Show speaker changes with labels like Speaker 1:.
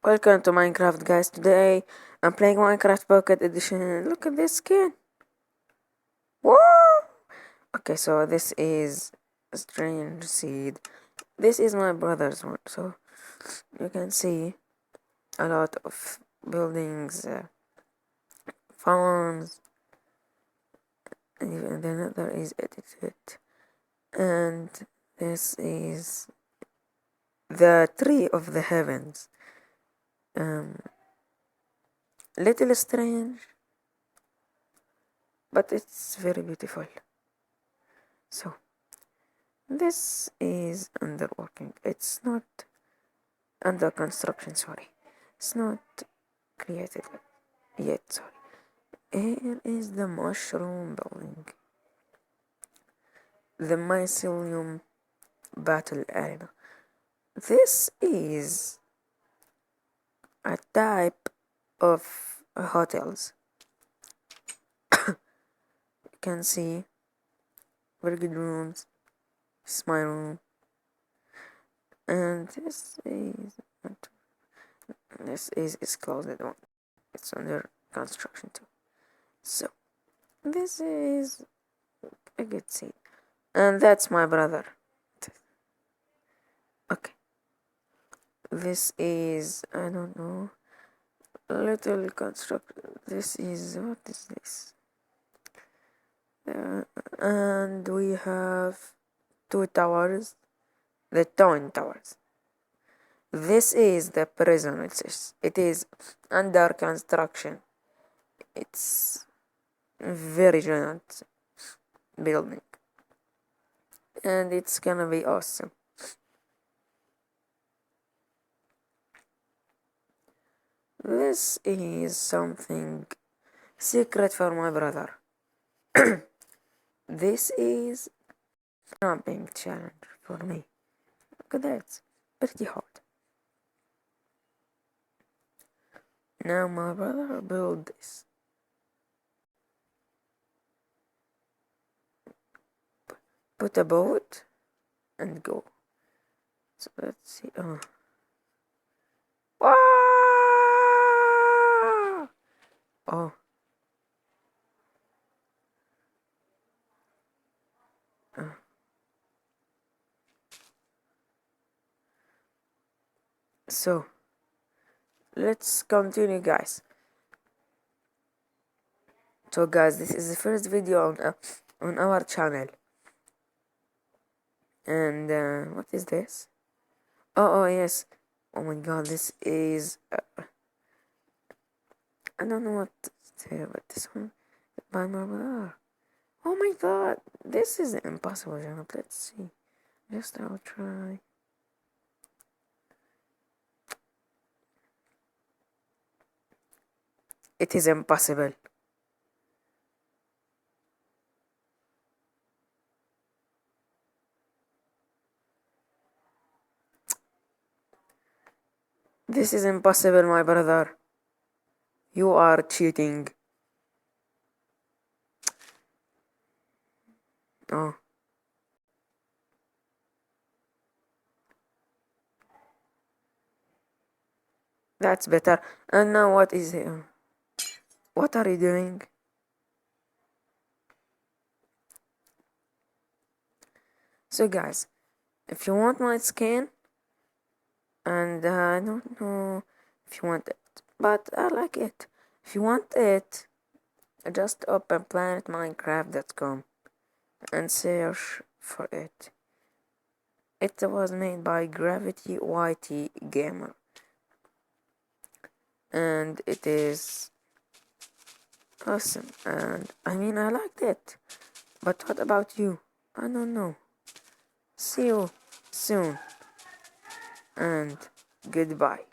Speaker 1: Welcome to Minecraft, guys. Today I'm playing Minecraft Pocket Edition. Look at this skin. Whoa! Okay, so this is a strange seed. This is my brother's one, so you can see a lot of buildings, farms, and even the nether is edited. And this is the tree of the heavens. Little strange, but it's very beautiful. So this is under working. It's not under construction, sorry. It's not created yet, sorry. Here is the mushroom building. The mycelium battle arena. This is a type of hotels. You can see very good rooms. This is my room. And this is closed one. It's under construction too. So this is a good scene. And that's my brother. Okay. This is, I don't know, little construction. This is, what is this? And we have two towers, the twin towers. This is the prison. It is under construction. It's very giant building. And it's gonna be awesome. This is something secret for my brother. This is jumping challenge for me. Look at that, pretty hard. Now my brother built this. Put a boat and go. So let's see. Ah! Oh. So let's continue, guys. So guys, this is the first video on our channel. And what is this? Oh yes. Oh my god, this is I don't know what to say about this one. By my brother. Oh my god, this is impossible jump. Let's see. Just I'll try. It is impossible. This is impossible, my brother. You are cheating. Oh. That's better. And now what is it? What are you doing? So guys, if you want my skin, and I don't know if you want it, but I like it. If you want it, just open planetminecraft.com and search for it. It was made by Gravity YT Gamer, and it is awesome. And I mean, I liked it. But what about you? I don't know. See you soon, and goodbye.